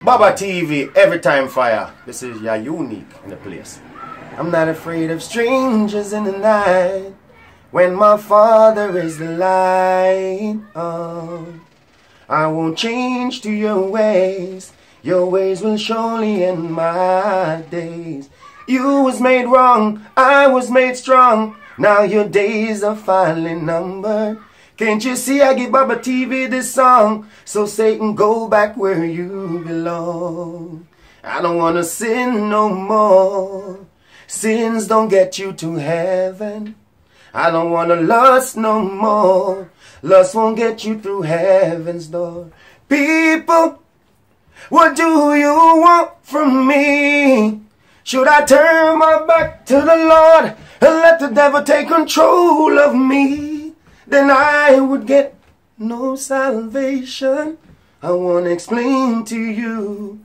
BABATV, every time fire. This is your unique in the place. I'm not afraid of strangers in the night when my Father is the light. Oh, I won't change to your ways. Your ways will surely end my days. You was made wrong, I was made strong. Now your days are finally numbered. Can't you see I give BABATV this song? So Satan, go back where you belong. I don't want to sin no more. Sins don't get you to heaven. I don't want to lust no more. Lust won't get you through heaven's door. People, what do you want from me? Should I turn my back to the Lord and let the devil take control of me? Then I would get no salvation. I want to explain to you,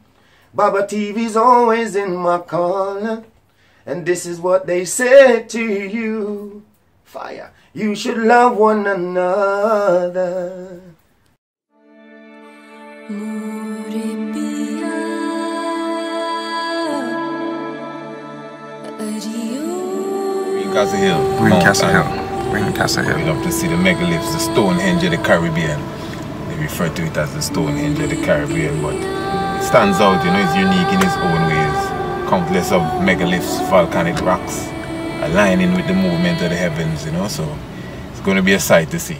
BABATV's always in my corner, and this is what they said to you. Fire, you should love one another. Castle Hill. We're in Castle Hill. We're in Castle Hill. We love to see the megaliths, the Stonehenge of the Caribbean. They refer to it as the Stonehenge of the Caribbean, but it stands out, you know, it's unique in its own ways. Countless of megaliths, volcanic rocks, aligning with the movement of the heavens, you know, so it's going to be a sight to see.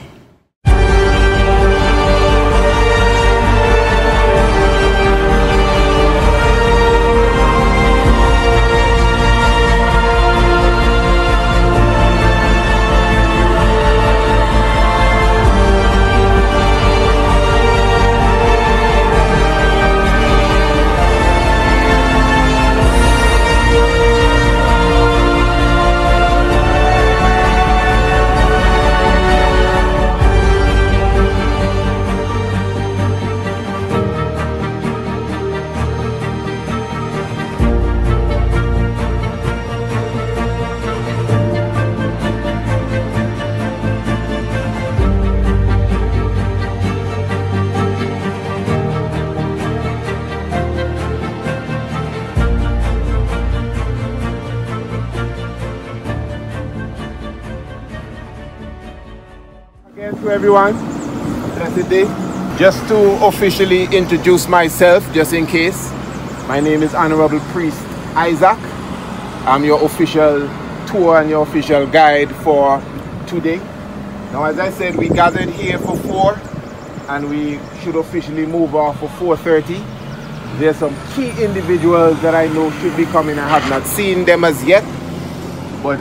To everyone, blessed day. Just to officially introduce myself, just in case, my name is Honorable Preist Isaac. I'm your official tour and your official guide for today. Now, as I said, we gathered here for 4 and we should officially move off for 4:30. There's some key individuals that I know should be coming. I have not seen them as yet, but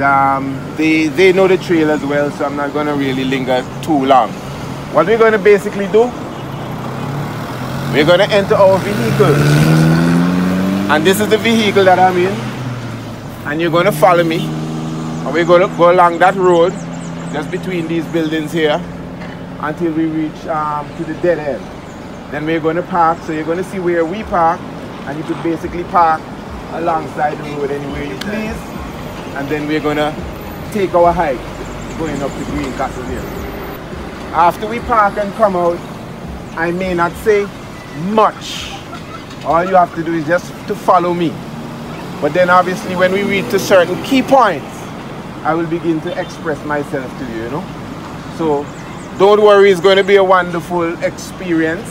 they know the trail as well, so I'm not going to really linger too long. What we're going to basically do, we're going to enter our vehicle, and this is the vehicle that I'm in, and you're going to follow me, and we're going to go along that road just between these buildings here until we reach to the dead end. Then we're going to park, so you're going to see where we park, and you could basically park alongside the road anywhere you please. And then we're gonna take our hike going up to Green Castle here. After we park and come out, I may not say much. All you have to do is just to follow me. But then obviously when we reach to certain key points, I will begin to express myself to you, you know. So don't worry, it's going to be a wonderful experience.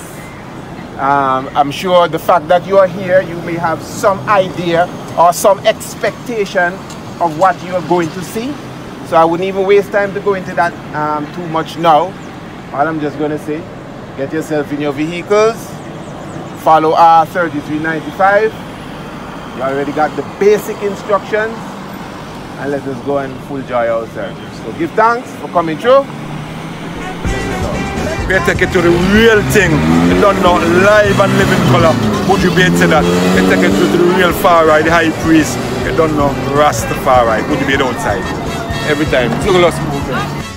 I'm sure the fact that you are here, you may have some idea or some expectation of what you are going to see. So I wouldn't even waste time to go into that too much now. All I'm just going to say, get yourself in your vehicles, follow R3395. You already got the basic instructions, and let us go and full joy ourselves. So give thanks for coming through. We take it to the real thing. You don't know, live and living color. Would you be into that? We take it to the real far right, the high priest. You don't know, Rastafari. Would you be outside? Every time. Look at us move.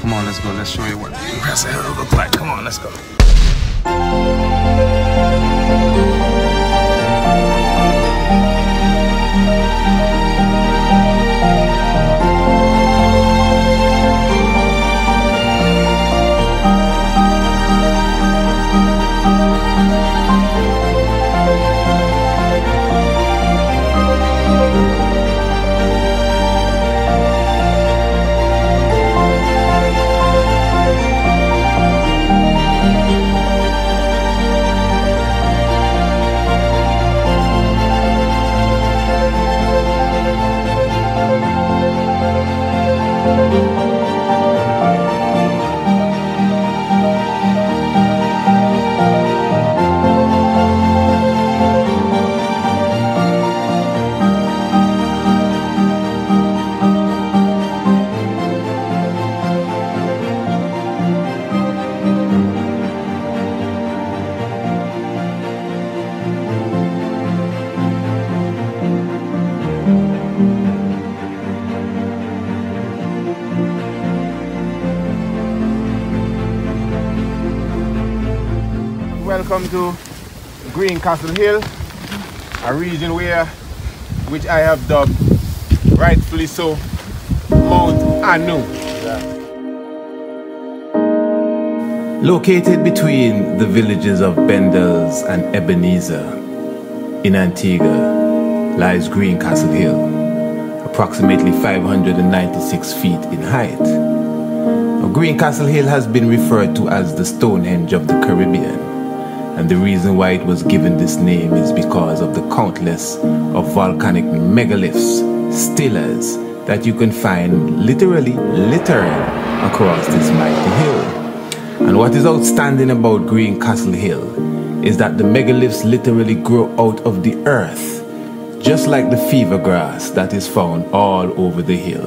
Come on, let's go. Let's show you what Castle Hill look like. Come on, let's go. welcome to Green Castle Hill, a region which I have dubbed, rightfully so, Mount Anu. Located between the villages of Bendels and Ebenezer in Antigua lies Green Castle Hill, approximately 596 feet in height. Now, Green Castle Hill has been referred to as the Stonehenge of the Caribbean, and the reason why it was given this name is because of the countless of volcanic megaliths, stelas, that you can find literally littering across this mighty hill. And what is outstanding about Green Castle Hill is that the megaliths literally grow out of the earth, just like the fever grass that is found all over the hill.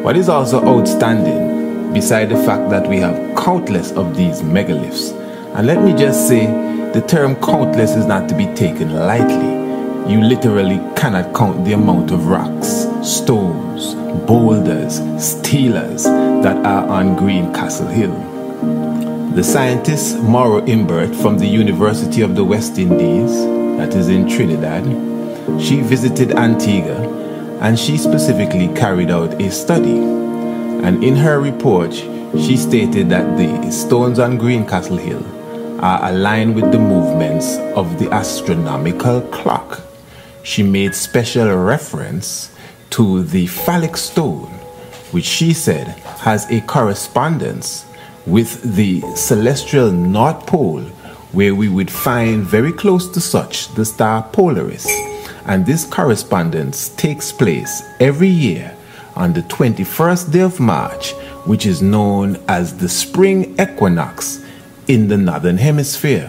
What is also outstanding, beside the fact that we have countless of these megaliths, and let me just say, the term countless is not to be taken lightly. You literally cannot count the amount of rocks, stones, boulders, stelas that are on Green Castle Hill. The scientist Mauro Imbert from the University of the West Indies, that is in Trinidad, she visited Antigua and she specifically carried out a study. And in her report, she stated that the stones on Green Castle Hill are aligned with the movements of the astronomical clock. She made special reference to the phallic stone, which she said has a correspondence with the celestial North Pole, where we would find very close to such the star Polaris. And this correspondence takes place every year on the 21st day of March, which is known as the spring equinox in the northern hemisphere.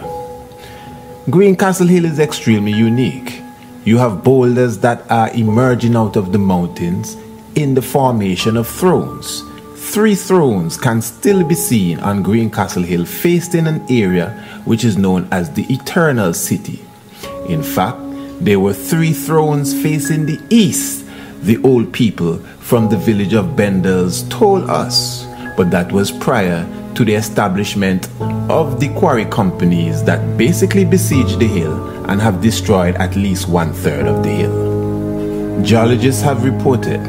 Green Castle Hill is extremely unique. You have boulders that are emerging out of the mountains in the formation of thrones. 3 thrones can still be seen on Green Castle Hill, faced in an area which is known as the Eternal City. In fact, there were 3 thrones facing the east, the old people from the village of Bendels told us, but that was prior to the establishment of the quarry companies that basically besieged the hill and have destroyed at least 1/3 of the hill. Geologists have reported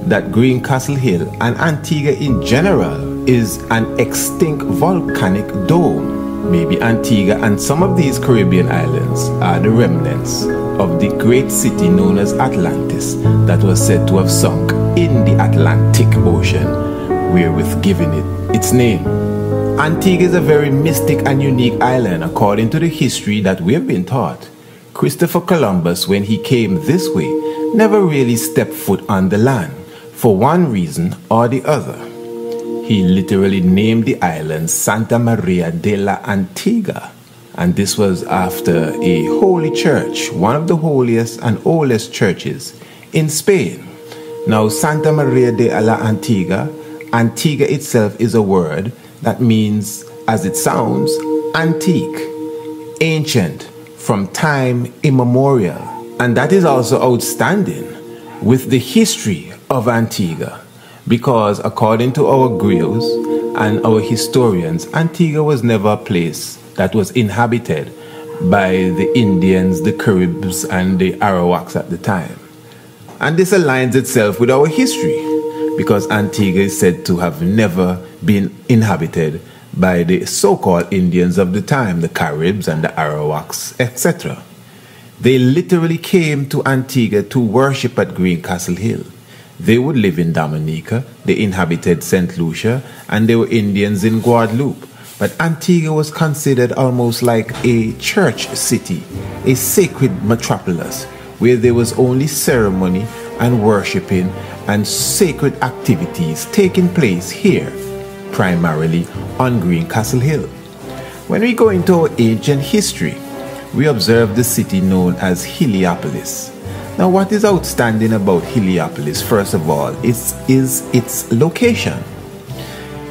that Green Castle Hill and Antigua in general is an extinct volcanic dome. Maybe Antigua and some of these Caribbean islands are the remnants of the great city known as Atlantis that was said to have sunk in the Atlantic Ocean, wherewith giving it its name. Antigua is a very mystic and unique island according to the history that we have been taught. Christopher Columbus, when he came this way, never really stepped foot on the land, for one reason or the other. He literally named the island Santa Maria de la Antigua, and this was after a holy church, one of the holiest and oldest churches in Spain. Now, Santa Maria de la Antigua, Antigua itself is a word that means, as it sounds, antique, ancient, from time immemorial. And that is also outstanding with the history of Antigua, because according to our griots and our historians, Antigua was never a place that was inhabited by the Indians, the Caribs, and the Arawaks at the time. And this aligns itself with our history, because Antigua is said to have never been inhabited by the so-called Indians of the time, the Caribs and the Arawaks, etc. They literally came to Antigua to worship at Green Castle Hill. They would live in Dominica, they inhabited St. Lucia, and there were Indians in Guadeloupe. But Antigua was considered almost like a church city, a sacred metropolis, where there was only ceremony and worshiping and sacred activities taking place here, primarily on Green Castle Hill. When we go into our ancient history, we observe the city known as Heliopolis. Now, what is outstanding about Heliopolis, first of all, is its location.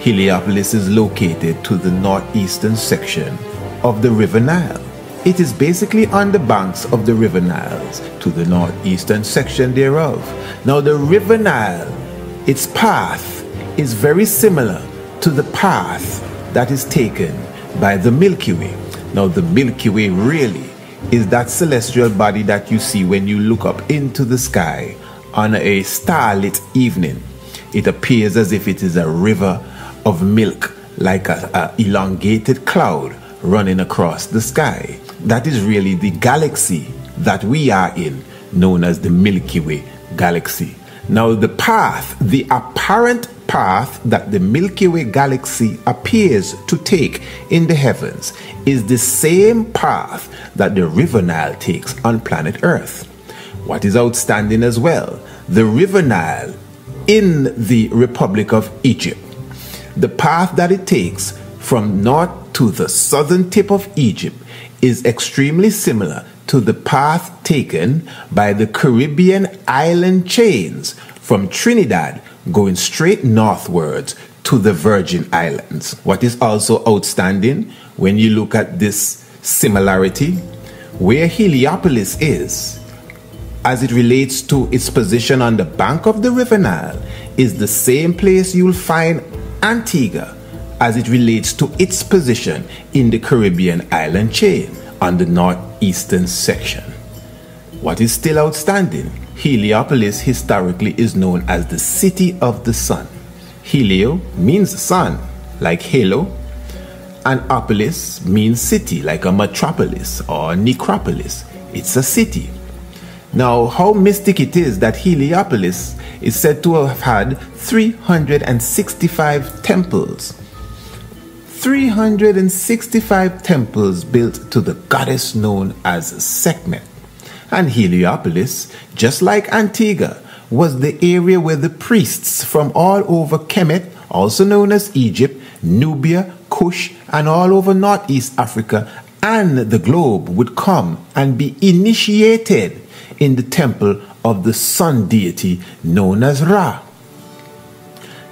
Heliopolis is located to the northeastern section of the River Nile. It is basically on the banks of the River Nile, to the northeastern section thereof. Now, the River Nile, its path is very similar to the path that is taken by the Milky Way. Now, the Milky Way really is that celestial body that you see when you look up into the sky on a starlit evening. It appears as if it is a river of milk, like a elongated cloud running across the sky. That is really the galaxy that we are in, known as the Milky Way galaxy. Now, the path, the apparent path that the Milky Way galaxy appears to take in the heavens is the same path that the River Nile takes on planet Earth. What is outstanding as well, the River Nile in the Republic of Egypt, the path that it takes from north to the southern tip of Egypt is extremely similar to the path taken by the Caribbean island chains from Trinidad going straight northwards to the Virgin Islands. What is also outstanding when you look at this similarity, where Heliopolis is, as it relates to its position on the bank of the River Nile, is the same place you'll find Antigua as it relates to its position in the Caribbean island chain on the northeastern section. What is still outstanding, Heliopolis historically is known as the City of the Sun. Helio means sun, like halo, and opolis means city, like a metropolis or necropolis. It's a city. Now, how mystic it is that Heliopolis is said to have had 365 temples. 365 temples built to the goddess known as Sekhmet. And Heliopolis, just like Antigua, was the area where the priests from all over Kemet, also known as Egypt, Nubia, Kush, and all over Northeast Africa and the globe would come and be initiated in the temple of the sun deity known as Ra.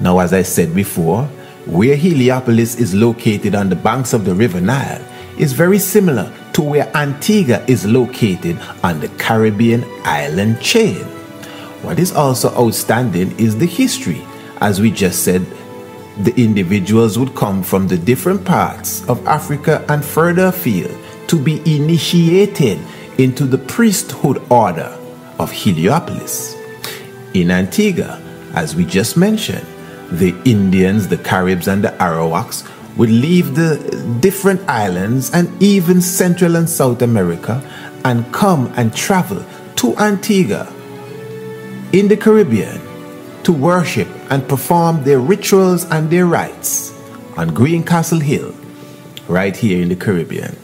Now, as I said before, where Heliopolis is located on the banks of the River Nile is very similar to where Antigua is located on the Caribbean island chain. What is also outstanding is the history. As we just said, the individuals would come from the different parts of Africa and further afield to be initiated into the priesthood order of Heliopolis. In Antigua, as we just mentioned, the Indians, the Caribs, and the Arawaks would leave the different islands and even Central and South America and come and travel to Antigua in the Caribbean to worship and perform their rituals and their rites on Green Castle Hill, right here in the Caribbean.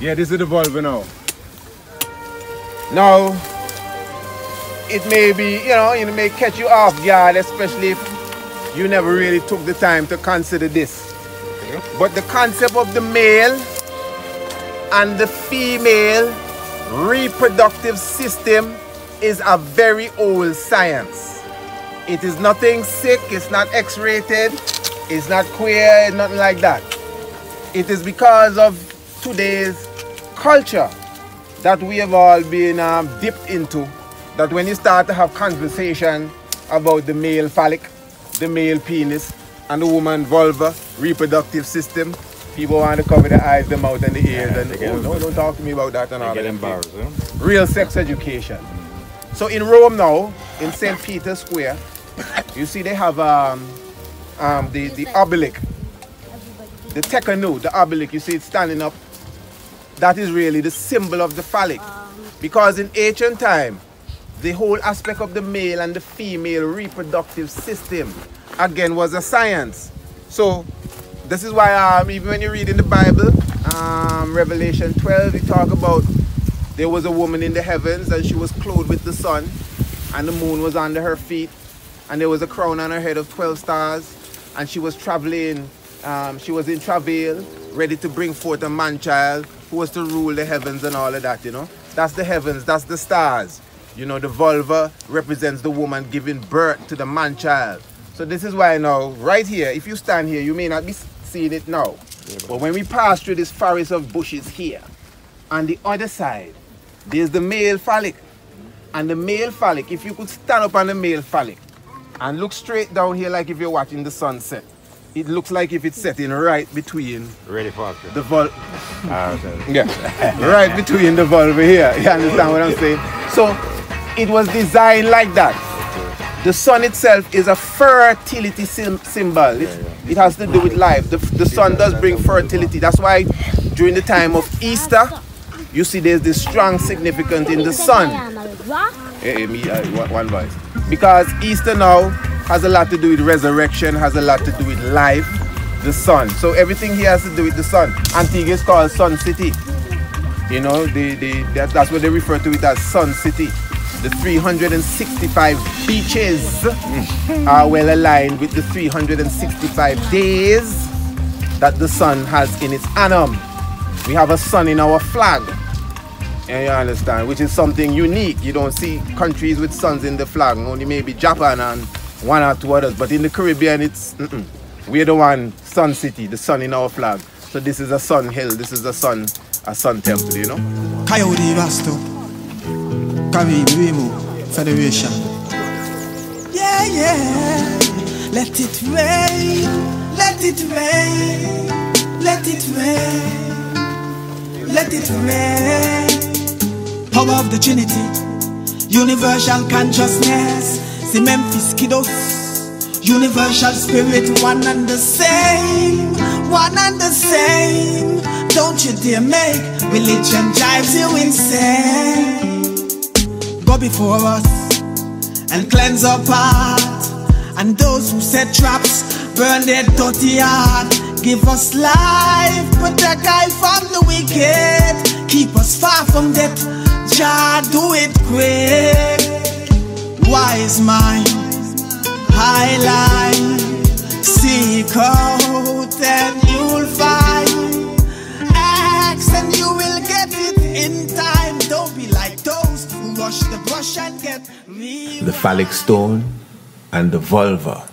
Yeah, this is the valve now. Now, it may be, it may catch you off guard, especially if you never really took the time to consider this. But the concept of the male and the female reproductive system is a very old science. It is nothing sick, it's not X-rated, it's not queer, it's nothing like that. It is because of today's culture that we have all been dipped into, that when you start to have conversation about the male phallic the male penis, and the woman vulva, reproductive system. People want to cover the eyes, the mouth, and the ears, and no, don't talk to me about that and all that. Embarrassed, huh? Real sex education. So in Rome now, in St. Peter's Square, you see they have the obelisk, the tekenu, the obelisk. You see it standing up. That is really the symbol of the phallic, because in ancient time, the whole aspect of the male and the female reproductive system again was a science. So this is why even when you read in the Bible, Revelation 12, you talk about there was a woman in the heavens and she was clothed with the sun and the moon was under her feet and there was a crown on her head of 12 stars and she was traveling, she was in travail, ready to bring forth a man-child who was to rule the heavens and all of that, you know. That's the heavens, that's the stars. You know, the vulva represents the woman giving birth to the man-child. So this is why now, right here, if you stand here, you may not be seeing it now. But when we pass through this forest of bushes here, on the other side, there's the male phallic. And the male phallic, if you could stand up on the male phallic and look straight down here like if you're watching the sunset, it looks like if it's setting right between the vulva. Yeah, right between the vulva here. You understand what I'm saying? So it was designed like that. The sun itself is a fertility symbol. It has to do with life. The sun does bring fertility. That's why during the time of Easter, you see there's this strong significance in the sun. One voice. Because Easter now has a lot to do with resurrection, has a lot to do with life, the sun. So everything here has to do with the sun. Antigua is called Sun City. You know, that's what they refer to it as, Sun City. The 365 beaches are well aligned with the 365 days that the sun has in its annum. We have a sun in our flag, and you understand, which is something unique. You don't see countries with suns in the flag, only maybe Japan and one or two others, but in the Caribbean it's we're the one, Sun City, the sun in our flag. So this is a sun hill, this is a sun temple, you know. Coyote Rasto, Caribbean Federation. Yeah, yeah. Let it rain, let it rain, let it rain, let it rain. Power of the Trinity, universal consciousness. The Memphis kiddos, universal spirit, one and the same, one and the same. Don't you dare make religion drives you insane. Go before us and cleanse our path, and those who set traps burn their dirty heart. Give us life, protect us from the wicked, keep us far from death. Jah, do it quick. Wise mind, highlight, seek out and you'll find. Ask and you will get it in time. Don't be like those who rush the brush and get real. The phallic stone and the vulva.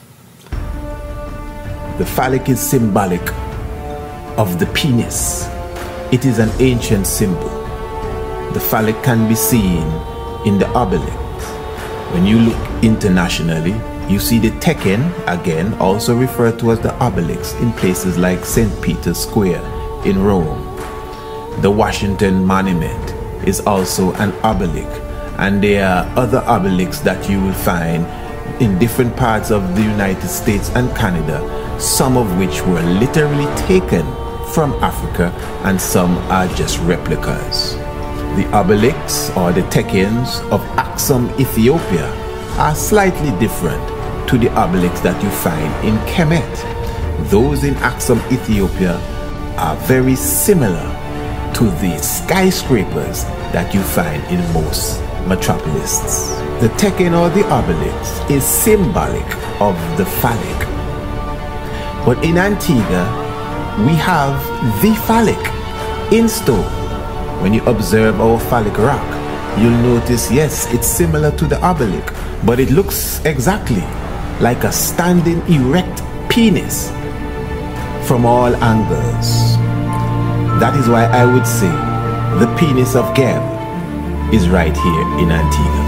The phallic is symbolic of the penis. It is an ancient symbol. The phallic can be seen in the obelisk. When you look internationally, you see the Tekken, again also referred to as the obelisk, in places like St. Peter's Square in Rome. The Washington Monument is also an obelisk, and there are other obelisks that you will find in different parts of the United States and Canada, some of which were literally taken from Africa and some are just replicas. The obelisks or the Tekkens of Aksum, Ethiopia are slightly different to the obelisks that you find in Kemet. Those in Aksum, Ethiopia are very similar to the skyscrapers that you find in most metropolises. The Tekken or the obelisk is symbolic of the phallic. But in Antigua, we have the phallic in stone. When you observe our phallic rock, you'll notice, yes, it's similar to the obelisk, but it looks exactly like a standing erect penis from all angles. That is why I would say the penis of Geb is right here in Antigua.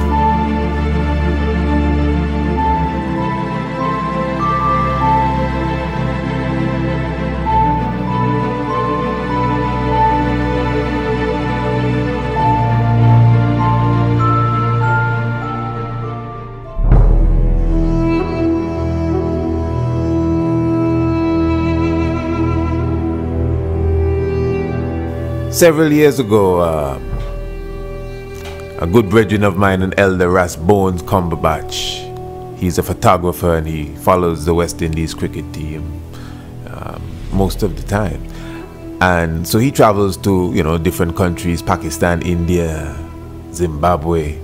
Several years ago, a good brethren of mine, an elder Ras Bones Cumberbatch, he's a photographer and he follows the West Indies cricket team most of the time. And so he travels to, you know, different countries, Pakistan, India, Zimbabwe,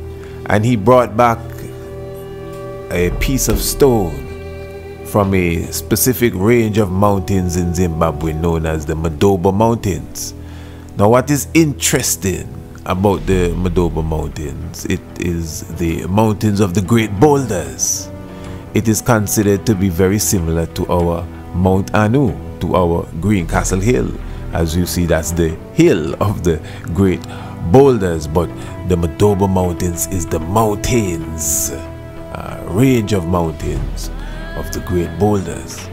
and he brought back a piece of stone from a specific range of mountains in Zimbabwe known as the Madoba Mountains. Now, what is interesting about the Madoba Mountains, it is the mountains of the Great Boulders. It is considered to be very similar to our Mount Anu, to our Greencastle Hill. As you see, that's the hill of the Great Boulders, but the Madoba Mountains is the mountains, range of mountains of the Great Boulders.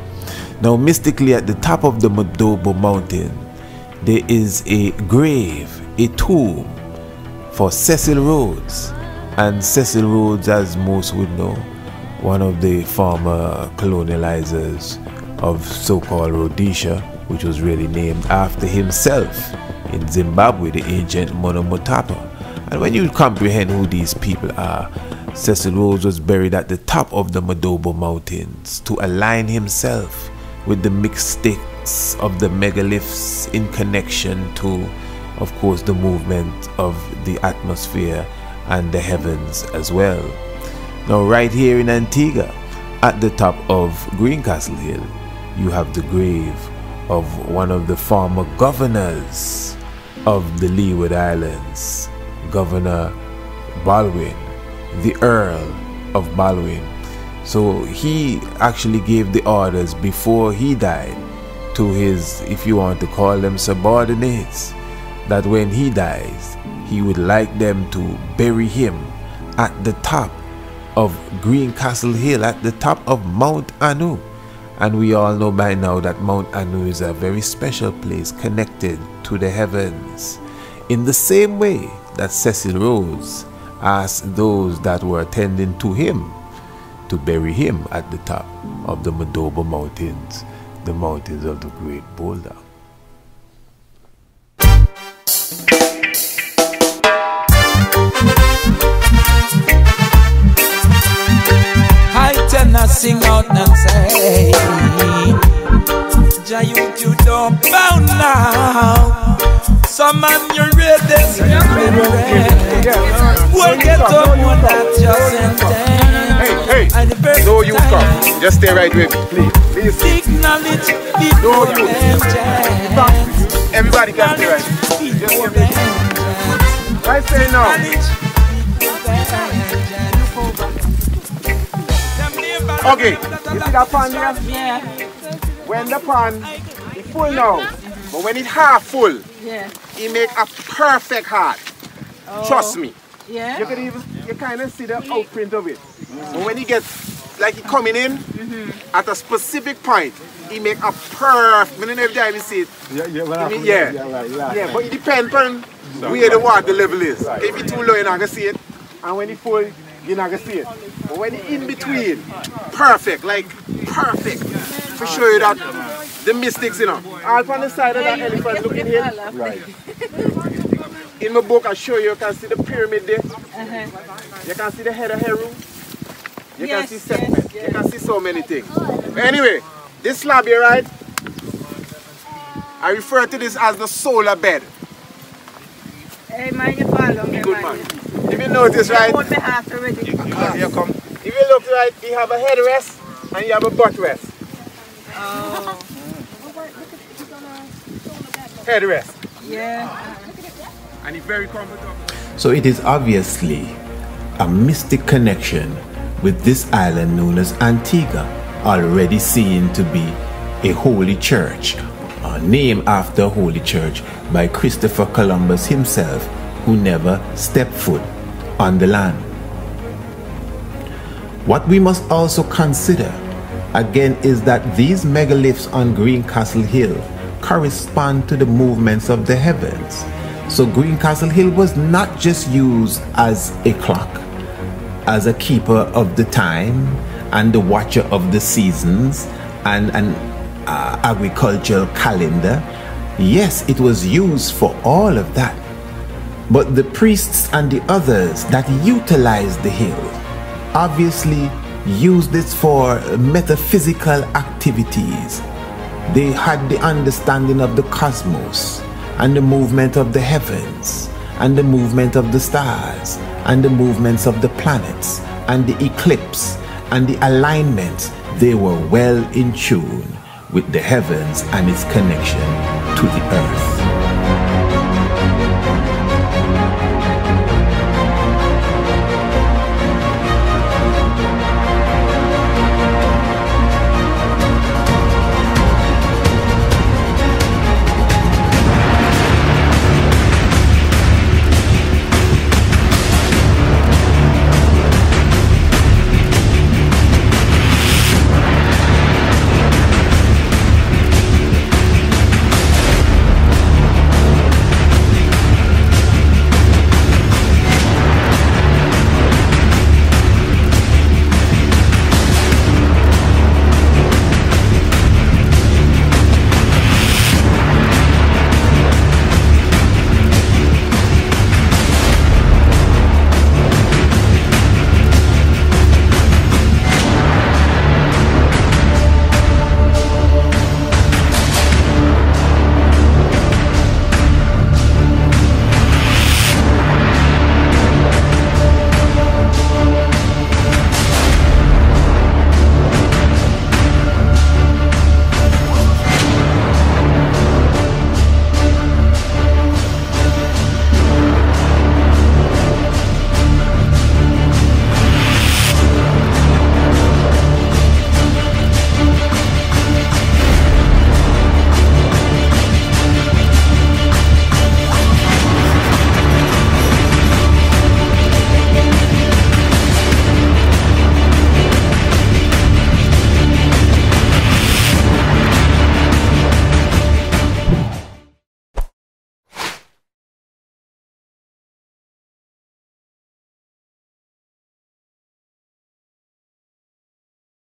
Now, mystically, at the top of the Madoba Mountain, there is a grave, a tomb for Cecil Rhodes. And Cecil Rhodes, as most would know, one of the former colonializers of so-called Rhodesia, which was really named after himself in Zimbabwe, the ancient Monomotapa. And when you comprehend who these people are, Cecil Rhodes was buried at the top of the Madoba Mountains to align himself with the mixed sticks of the megaliths in connection to, of course, the movement of the atmosphere and the heavens as well. Now, right here in Antigua, at the top of Greencastle Hill, you have the grave of one of the former governors of the Leeward Islands, Governor Baldwin, the Earl of Baldwin. So he actually gave the orders before he died to his, if you want to call them, subordinates, that when he dies, he would like them to bury him at the top of Greencastle Hill, at the top of Mount Anu. And we all know by now that Mount Anu is a very special place connected to the heavens. In the same way that Cecil Rhodes asked those that were attending to him to bury him at the top of the Madoba Mountains, the mountains of the Great Boulder. I tend to sing out and say, Jah, you don't bow now. Some man you read this, we'll get up on that just in time. Hey, no you come. Just stay right with me, please. Seek knowledge before vengeance. Everybody can stay right. Just give me. I say now. Okay, you see that pan here? Yeah. When the pan is full now, but when it's half full, Yeah. it make a perfect heart. Oh. Trust me. Yeah. You can even, you kind of see the outprint of it. But when it gets, like it coming in, at a specific point, it make a perfect, I don't know if you see it. Yeah, but it depends on where the water level is. If it's too low, you're not going to see it. And when it's full, you're not going to see it. But when it's in between, perfect, like perfect. To show you that the mystics, you know. All on the side of that elephant looking here. Right. In my book, I show you can see the pyramid there. You can see the head of Heru. You can see Sekhmet. You can see so many things. But anyway, this slab here, right? I refer to this as the solar bed. Hey, man, you follow me, good man. If you notice, right? Here come. If you look right, you have a headrest and you have a butt rest. Oh. Headrest. Yeah. And it's very comfortable. So it is obviously a mystic connection with this island known as Antigua, already seen to be a holy church, named after a holy church by Christopher Columbus himself, who never stepped foot on the land. What we must also consider again is that these megaliths on Greencastle Hill correspond to the movements of the heavens. So Greencastle Hill was not just used as a clock, as a keeper of the time and the watcher of the seasons and an agricultural calendar. Yes, it was used for all of that. But the priests and the others that utilized the hill obviously used it for metaphysical activities. They had the understanding of the cosmos and the movement of the heavens and the movement of the stars and the movements of the planets and the eclipse and the alignments. They were well in tune with the heavens and its connection to the earth.